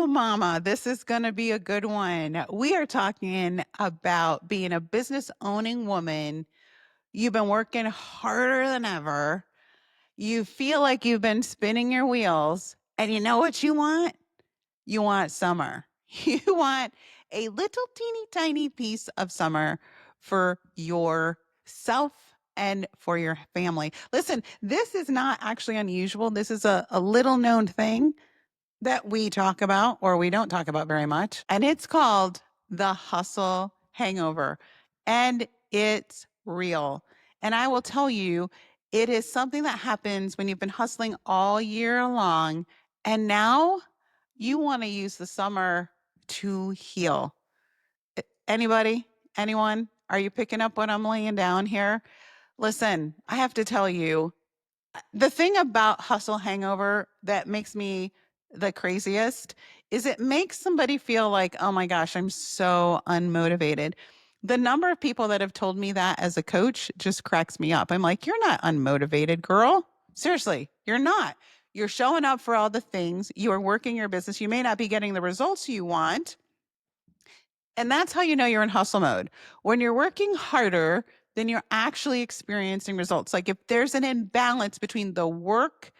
mama, this is going to be a good one. We are talking about being a business owning woman. You've been working harder than ever. You feel like you've been spinning your wheels. And you know what you want? You want summer. You want a little teeny tiny piece of summer for yourself and for your family. Listen, this is not actually unusual. This is a little known thing that we talk about or we don't talk about very much. And it's called the hustle hangover. And it's real. And I will tell you, it is something that happens when you've been hustling all year long. And now you want to use the summer to heal. Anybody? Anyone? Are you picking up what I'm laying down here? Listen, I have to tell you, the thing about hustle hangover that makes me the craziest is it makes somebody feel like, oh my gosh, I'm so unmotivated. The number of people that have told me that as a coach just cracks me up. I'm like, you're not unmotivated, girl. Seriously, you're not. You're showing up for all the things. You are working your business. You may not be getting the results you want. And that's how you know you're in hustle mode. When you're working harder, then you're actually experiencing results. Like if there's an imbalance between the work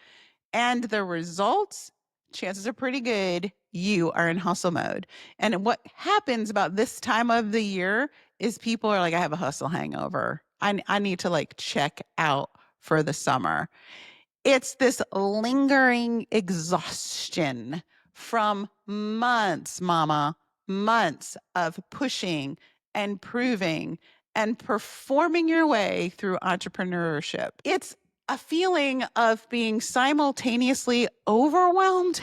and the results, chances are pretty good you are in hustle mode. And what happens about this time of the year is people are like, I have a hustle hangover. I need to like check out for the summer. It's this lingering exhaustion from months, mama, months of pushing and proving and performing your way through entrepreneurship. It's a feeling of being simultaneously overwhelmed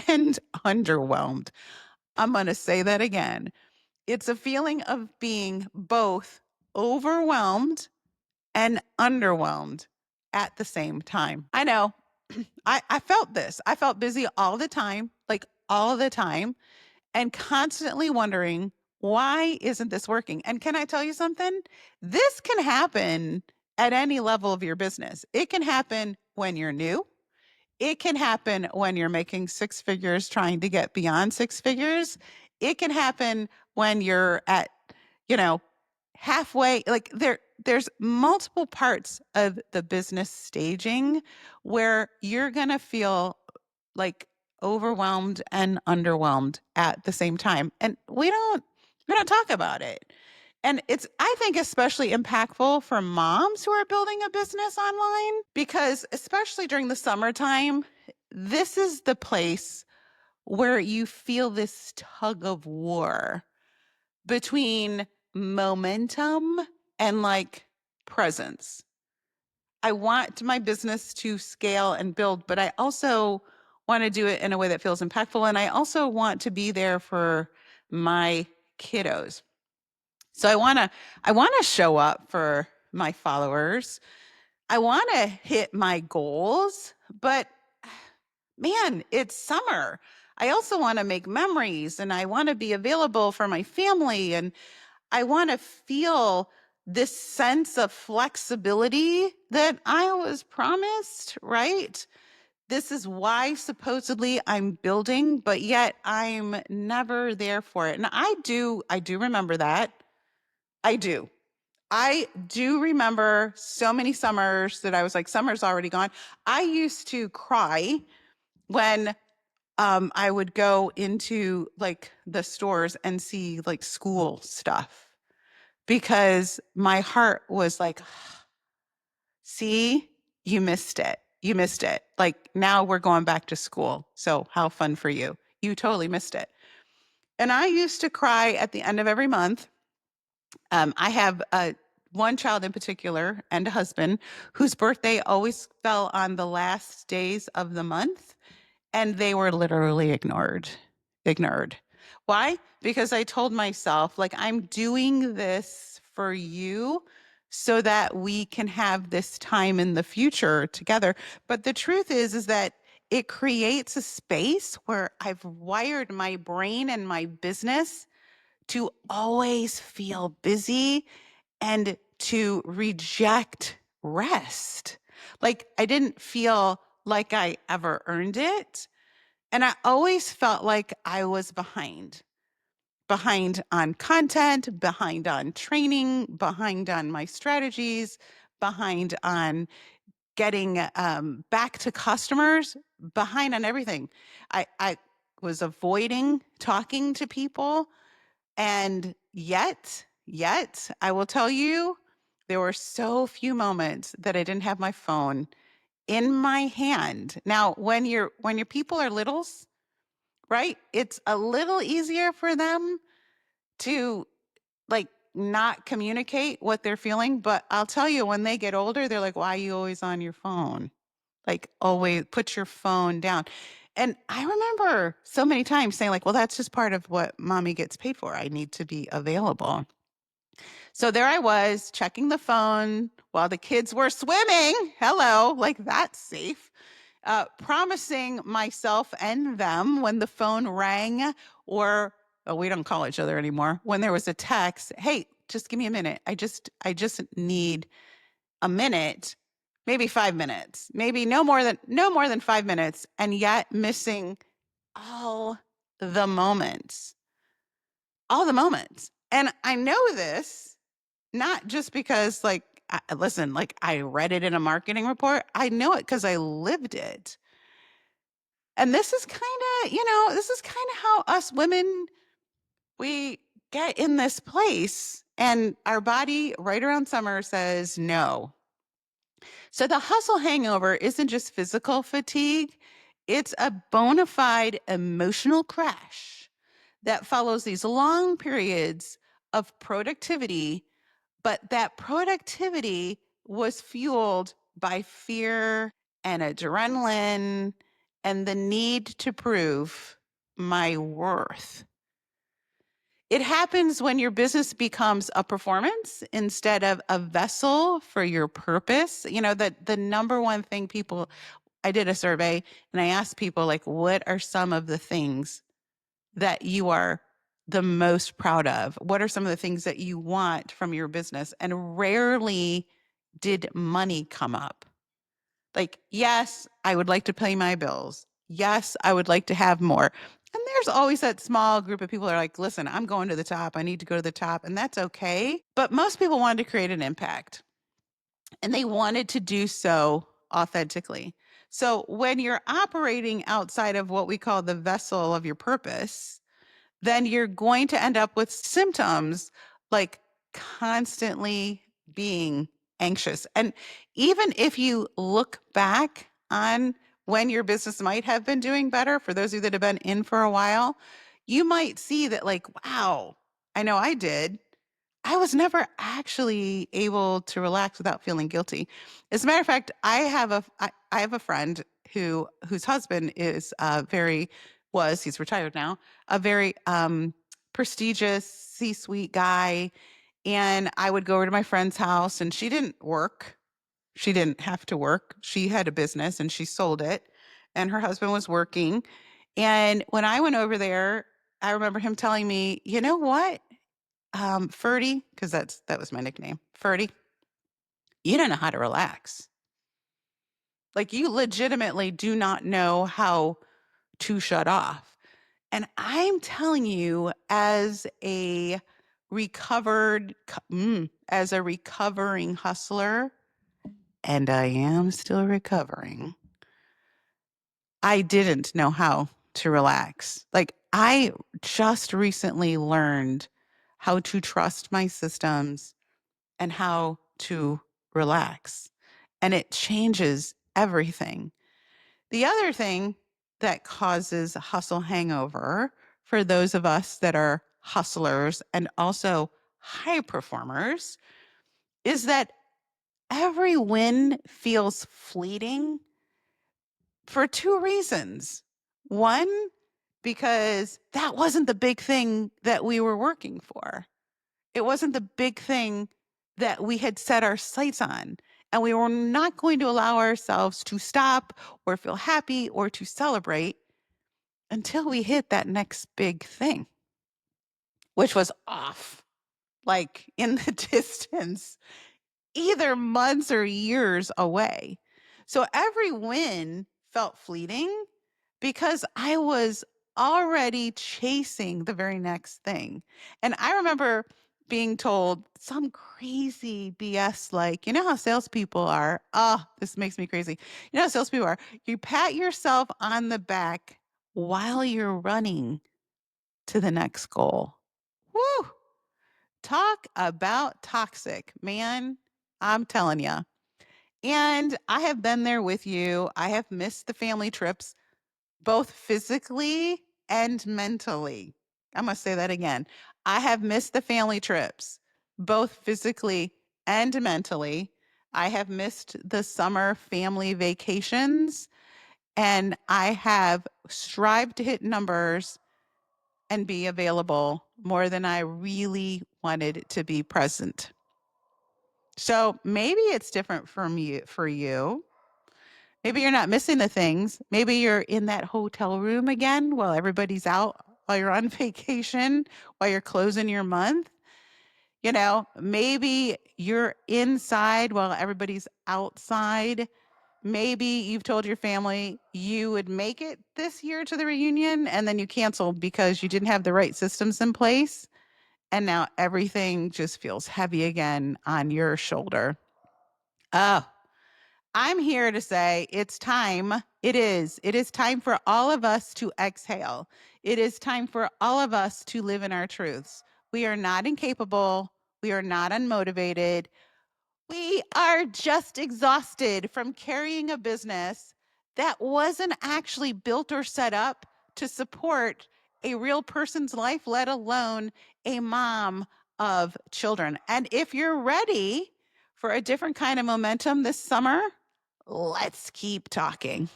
and underwhelmed. I'm going to say that again. It's a feeling of being both overwhelmed and underwhelmed at the same time. I know. I felt this. I felt busy all the time, like all the time, and constantly wondering, why isn't this working? And can I tell you something? This can happen at any level of your business. It can happen when you're new. It can happen when you're making six figures trying to get beyond six figures. It can happen when you're at, you know, halfway. Like there's multiple parts of the business staging where you're going to feel like overwhelmed and underwhelmed at the same time. And we don't talk about it. And it's, I think, especially impactful for moms who are building a business online because, especially during the summertime, this is the place where you feel this tug of war between momentum and like presence. I want my business to scale and build, but I also want to do it in a way that feels impactful. And I also want to be there for my kiddos. So I want to show up for my followers. I want to hit my goals, but man, it's summer. I also want to make memories and I want to be available for my family and I want to feel this sense of flexibility that I was promised, right? This is why supposedly I'm building, but yet I'm never there for it. And I do remember that. I do. I do remember so many summers that I was like, summer's already gone. I used to cry when I would go into like the stores and see like school stuff because my heart was like, see, you missed it. You missed it. Like now we're going back to school. So how fun for you. You totally missed it. And I used to cry at the end of every month. I have one child in particular and a husband whose birthday always fell on the last days of the month. And they were literally ignored. Ignored. Why? Because I told myself, like, I'm doing this for you so that we can have this time in the future together. But the truth is that it creates a space where I've wired my brain and my business to always feel busy and to reject rest. Like I didn't feel like I ever earned it. And I always felt like I was behind on content, behind on training, behind on my strategies, behind on getting back to customers, behind on everything. I was avoiding talking to people. And yet, I will tell you, there were so few moments that I didn't have my phone in my hand. Now, when your people are littles, right? It's a little easier for them to like not communicate what they're feeling. But I'll tell you, when they get older, they're like, why are you always on your phone? Like, always put your phone down. And I remember so many times saying, like, well, that's just part of what mommy gets paid for. I need to be available. So there I was checking the phone while the kids were swimming. Hello, like that's safe. Promising myself and them when the phone rang or we don't call each other anymore. When there was a text, hey, just give me a minute. I just need a minute, maybe 5 minutes, maybe no more than 5 minutes, and yet missing all the moments, all the moments. And I know this not just because listen, like I read it in a marketing report. I know it because I lived it. And this is kind of, this is kind of how us women, we get in this place and our body right around summer says no. So the hustle hangover isn't just physical fatigue, it's a bona fide emotional crash that follows these long periods of productivity, but that productivity was fueled by fear and adrenaline and the need to prove my worth. It happens when your business becomes a performance instead of a vessel for your purpose. You know, that the number one thing people, I did a survey and I asked people, like, what are some of the things that you are the most proud of? What are some of the things that you want from your business? And rarely did money come up. Like, yes, I would like to pay my bills. Yes, I would like to have more. And there's always that small group of people that are like, listen, I'm going to the top. I need to go to the top. And that's okay. But most people wanted to create an impact and they wanted to do so authentically. So when you're operating outside of what we call the vessel of your purpose, then you're going to end up with symptoms like constantly being anxious. And even if you look back on when your business might have been doing better, for those of you that have been in for a while, you might see that, like, wow, I know I did. I was never actually able to relax without feeling guilty. As a matter of fact, I have a friend whose husband is he's retired now, a very prestigious C-suite guy. And I would go over to my friend's house and she didn't work. She didn't have to work. She had a business and she sold it. And her husband was working. And when I went over there, I remember him telling me, you know what? Ferdy, because that was my nickname, Ferdy, you don't know how to relax. Like you legitimately do not know how to shut off. And I'm telling you, as a recovering hustler, and I am still recovering, I didn't know how to relax. Like I just recently learned how to trust my systems and how to relax. And it changes everything. The other thing that causes hustle hangover for those of us that are hustlers and also high performers is that every win feels fleeting for two reasons. One, because that wasn't the big thing that we were working for. It wasn't the big thing that we had set our sights on. And we were not going to allow ourselves to stop or feel happy or to celebrate until we hit that next big thing, which was off, like in the distance, either months or years away. So every win felt fleeting because I was already chasing the very next thing. And I remember being told some crazy BS like, you know how salespeople are? Oh, this makes me crazy. You know how salespeople are? You pat yourself on the back while you're running to the next goal. Woo! Talk about toxic, man. I'm telling you. And I have been there with you. I have missed the family trips, both physically and mentally. I must say that again. I have missed the family trips, both physically and mentally. I have missed the summer family vacations, and I have strived to hit numbers and be available more than I really wanted to be present. So maybe it's different from you for you. Maybe you're not missing the things. Maybe you're in that hotel room again while everybody's out, while you're on vacation, while you're closing your month. You know, maybe you're inside while everybody's outside. Maybe you've told your family you would make it this year to the reunion and then you canceled because you didn't have the right systems in place. And now everything just feels heavy again on your shoulder. Oh, I'm here to say it's time. It is. It is time for all of us to exhale. It is time for all of us to live in our truths. We are not incapable. We are not unmotivated. We are just exhausted from carrying a business that wasn't actually built or set up to support a real person's life, let alone a mom of children. And if you're ready for a different kind of momentum this summer, let's keep talking.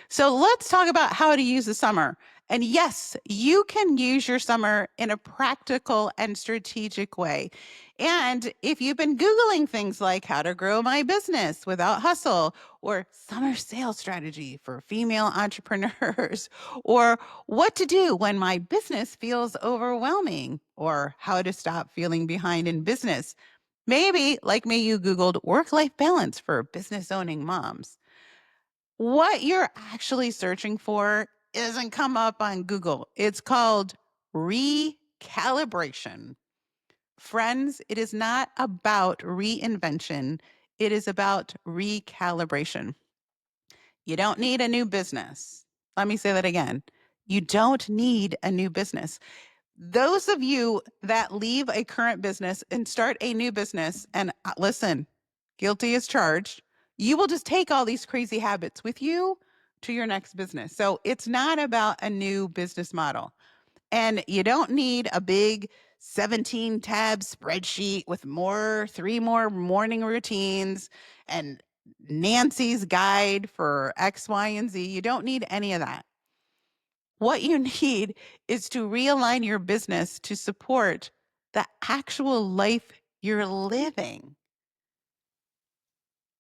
So let's talk about how to use the summer. And yes, you can use your summer in a practical and strategic way. And if you've been Googling things like how to grow my business without hustle, or summer sales strategy for female entrepreneurs, or what to do when my business feels overwhelming, or how to stop feeling behind in business, maybe, like me, you Googled work-life balance for business owning moms. What you're actually searching for isn't come up on Google. It's called recalibration. Friends, it is not about reinvention. It is about recalibration. You don't need a new business. Let me say that again. You don't need a new business. Those of you that leave a current business and start a new business, and listen, guilty as charged, you will just take all these crazy habits with you to your next business. So it's not about a new business model. And you don't need a big 17 tab spreadsheet with three more morning routines and Nancy's guide for X, Y, and Z. You don't need any of that. What you need is to realign your business to support the actual life you're living.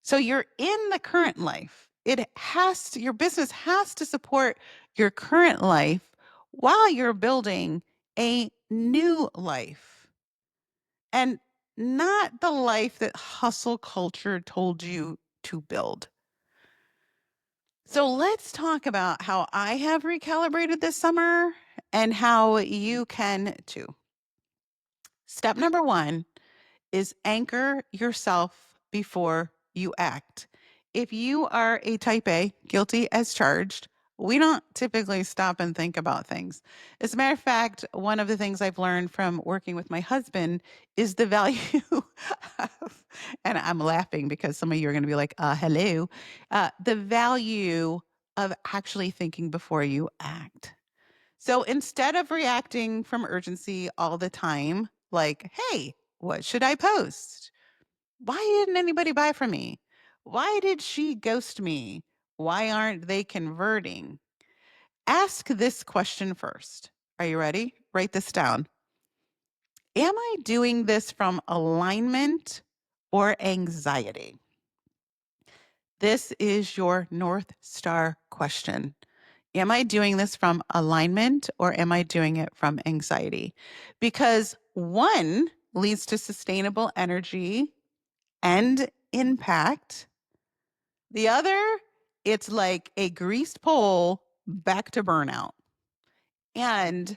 So you're in the current life. Your business has to support your current life while you're building a new life, and not the life that hustle culture told you to build. So let's talk about how I have recalibrated this summer and how you can too. Step number 1 is anchor yourself before you act. If you are a type A, guilty as charged, we don't typically stop and think about things. As a matter of fact, one of the things I've learned from working with my husband is the value of, and I'm laughing because some of you are going to be like, hello, the value of actually thinking before you act. So instead of reacting from urgency all the time, like, hey, what should I post? Why didn't anybody buy from me? Why did she ghost me? Why aren't they converting? Ask this question first. Are you ready? Write this down. Am I doing this from alignment or anxiety? This is your North Star question. Am I doing this from alignment or am I doing it from anxiety? Because one leads to sustainable energy and impact. The other it's like a greased pole back to burnout. And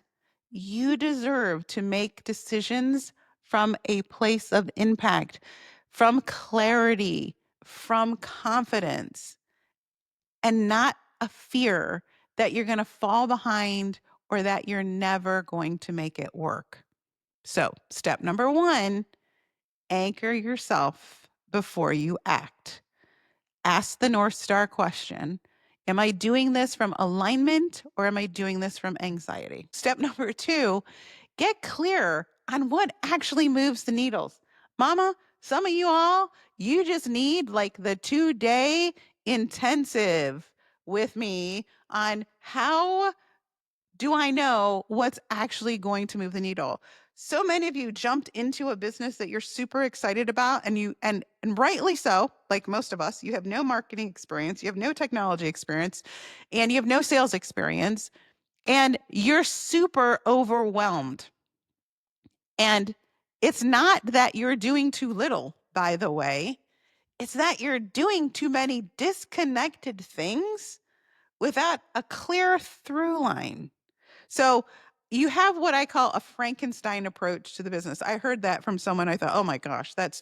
you deserve to make decisions from a place of impact, from clarity, from confidence, and not a fear that you're going to fall behind or that you're never going to make it work. So, step number 1, anchor yourself before you act. Ask the North Star question. Am I doing this from alignment or am I doing this from anxiety? Step number 2, get clear on what actually moves the needles. Mama, some of you all, you just need like the 2-day intensive with me on how do I know what's actually going to move the needle. So many of you jumped into a business that you're super excited about, and you and rightly so, like most of us, you have no marketing experience, you have no technology experience, and you have no sales experience, and you're super overwhelmed. And it's not that you're doing too little, by the way. It's that you're doing too many disconnected things without a clear through line. So you have what I call a Frankenstein approach to the business. I heard that from someone. I thought, oh my gosh, that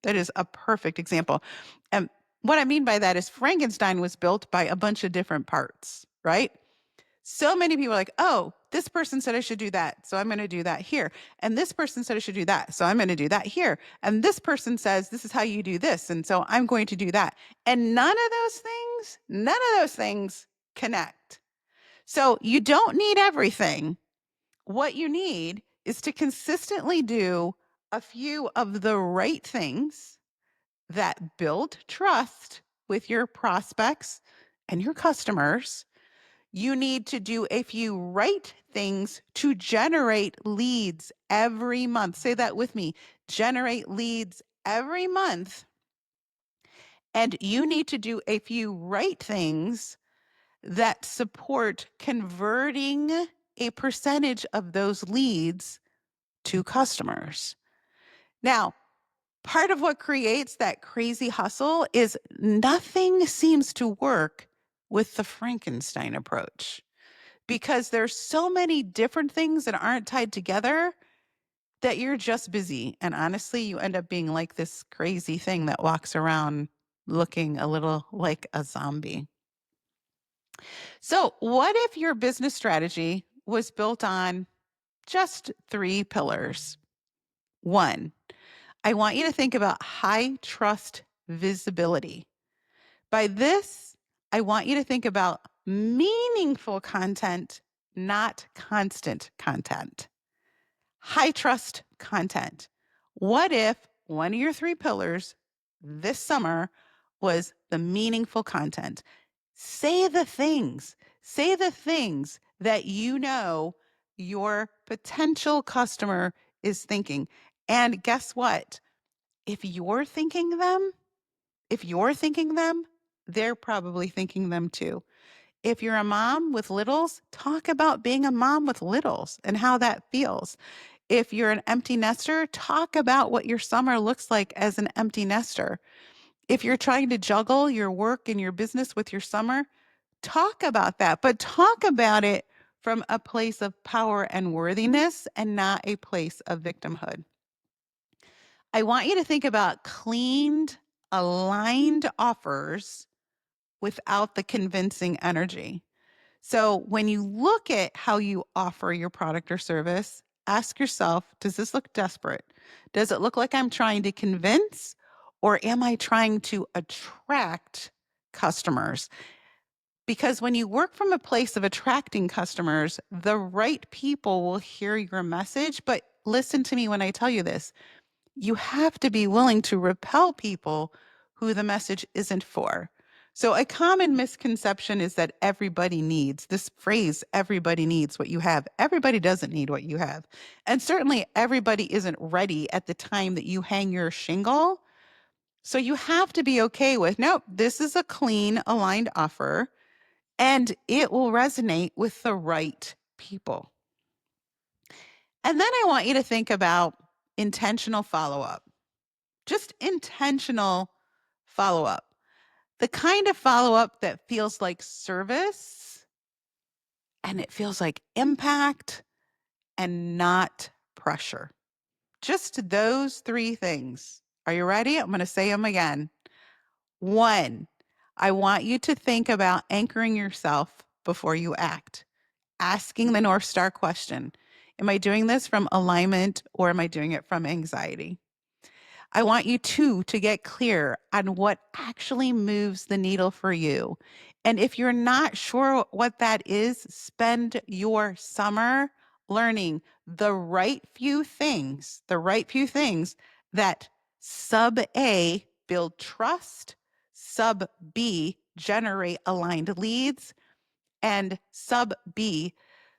is a perfect example. And what I mean by that is Frankenstein was built by a bunch of different parts, right? So many people are like, oh, this person said I should do that, so I'm going to do that here. And this person said I should do that, so I'm going to do that here. And this person says this is how you do this, and so I'm going to do that. And none of those things connect. So you don't need everything. What you need is to consistently do a few of the right things that build trust with your prospects and your customers. You need to do a few right things to generate leads every month. Say that with me. Generate leads every month. And you need to do a few right things that support converting a percentage of those leads to customers. Now, part of what creates that crazy hustle is nothing seems to work with the Frankenstein approach because there's so many different things that aren't tied together that you're just busy. And honestly, you end up being like this crazy thing that walks around looking a little like a zombie. So, what if your business strategy was built on just 3 pillars? 1, I want you to think about high trust visibility. By this, I want you to think about meaningful content, not constant content. High trust content. What if one of your 3 pillars this summer was the meaningful content? Say the things that you know your potential customer is thinking. And guess what? If you're thinking them, they're probably thinking them too. If you're a mom with littles, talk about being a mom with littles and how that feels. If you're an empty nester, talk about what your summer looks like as an empty nester. If you're trying to juggle your work and your business with your summer, talk about that, but talk about it from a place of power and worthiness and not a place of victimhood. I want you to think about cleaned, aligned offers without the convincing energy. So when you look at how you offer your product or service, ask yourself, does this look desperate? Does it look like I'm trying to convince, or am I trying to attract customers? Because when you work from a place of attracting customers, the right people will hear your message. But listen to me when I tell you this. You have to be willing to repel people who the message isn't for. So a common misconception is that everybody needs this phrase, everybody needs what you have. Everybody doesn't need what you have. And certainly everybody isn't ready at the time that you hang your shingle. So you have to be okay with, nope, this is a clean, aligned offer, and it will resonate with the right people. And then I want you to think about intentional follow-up. Just intentional follow-up. The kind of follow-up that feels like service and it feels like impact and not pressure. Just those 3 things. Are you ready? I'm going to say them again. 1, I want you to think about anchoring yourself before you act, asking the North Star question. Am I doing this from alignment or am I doing it from anxiety? I want you to get clear on what actually moves the needle for you. And if you're not sure what that is, spend your summer learning the right few things that sub A build trust, sub B generate aligned leads, and sub B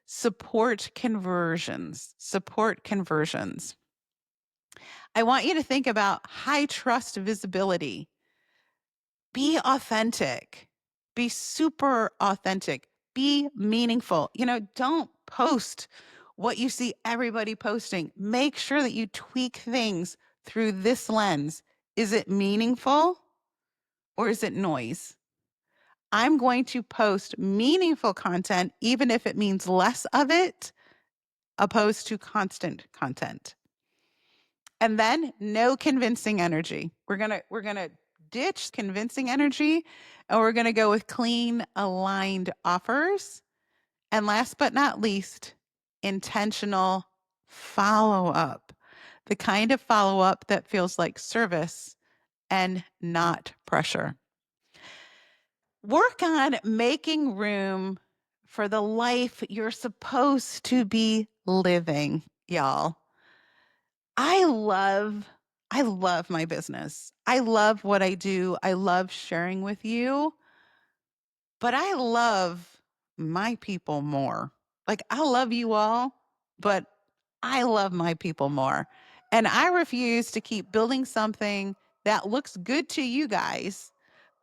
support conversions. Support conversions. I want you to think about high trust visibility. Be authentic. Be super authentic. Be meaningful. Don't post what you see everybody posting. Make sure that you tweak things through this lens. Is it meaningful or is it noise? I'm going to post meaningful content, even if it means less of it, opposed to constant content. And then no convincing energy. We're going to ditch convincing energy and we're going to go with clean, aligned offers. And last but not least, intentional follow-up. The kind of follow-up that feels like service and not pressure. Work on making room for the life you're supposed to be living, y'all. I love my business. I love what I do. I love sharing with you, but I love my people more. Like I love you all, but I love my people more. And I refuse to keep building something that looks good to you guys,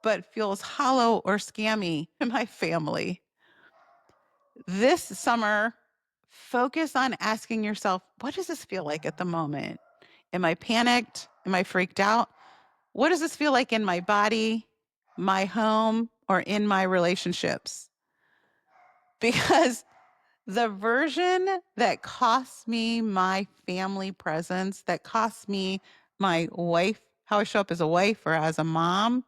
but feels hollow or scammy to my family. This summer, focus on asking yourself, what does this feel like at the moment? Am I panicked? Am I freaked out? What does this feel like in my body, my home, or in my relationships? Because the version that costs me my family presence, that costs me my wife, how I show up as a wife or as a mom,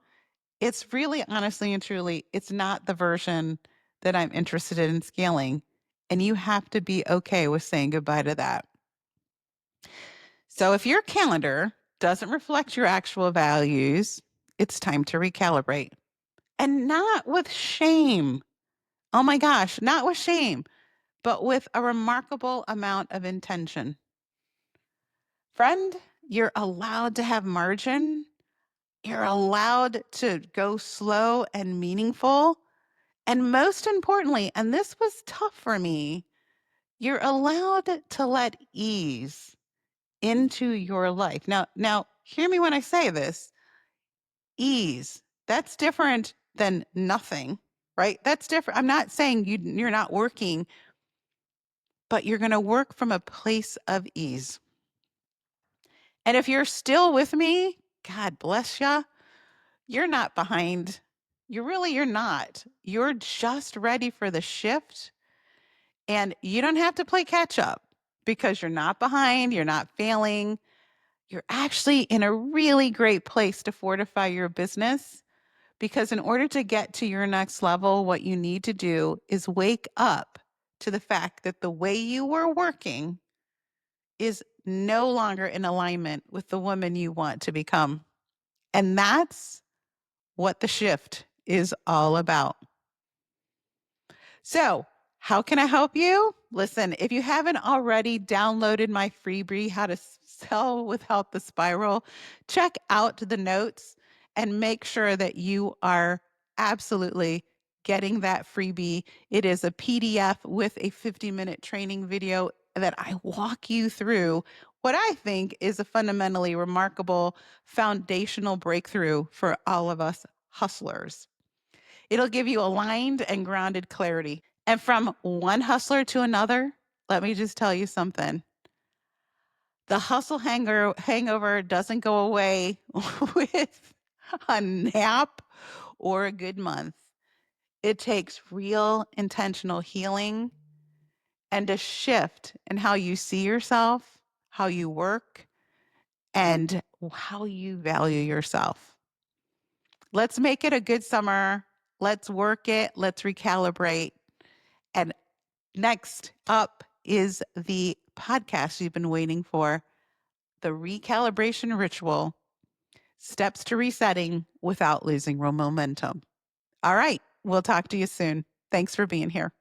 it's really honestly and truly, it's not the version that I'm interested in scaling. And you have to be okay with saying goodbye to that. So if your calendar doesn't reflect your actual values, it's time to recalibrate. And not with shame. Oh my gosh, not with shame, but with a remarkable amount of intention. Friend, you're allowed to have margin. You're allowed to go slow and meaningful. And most importantly, and this was tough for me, you're allowed to let ease into your life. Now, hear me when I say this. Ease. That's different than nothing, right? That's different. I'm not saying you're not working, but you're going to work from a place of ease. And if you're still with me, God bless you. You're not behind. You're not. You're just ready for the shift. And you don't have to play catch up because you're not behind. You're not failing. You're actually in a really great place to fortify your business. Because in order to get to your next level, what you need to do is wake up to the fact that the way you were working is no longer in alignment with the woman you want to become. And that's what the shift is all about. So, how can I help you? Listen, if you haven't already downloaded my freebie, How to Sell Without the Spiral, check out the notes and make sure that you are absolutely getting that freebie. It is a PDF with a 50-minute training video that I walk you through what I think is a fundamentally remarkable foundational breakthrough for all of us hustlers. It'll give you aligned and grounded clarity. And from one hustler to another, let me just tell you something. The hustle hangover doesn't go away with a nap or a good month. It takes real intentional healing and a shift in how you see yourself, how you work, and how you value yourself. Let's make it a good summer. Let's work it. Let's recalibrate. And next up is the podcast you've been waiting for, the recalibration ritual, steps to resetting without losing real momentum. All right. We'll talk to you soon. Thanks for being here.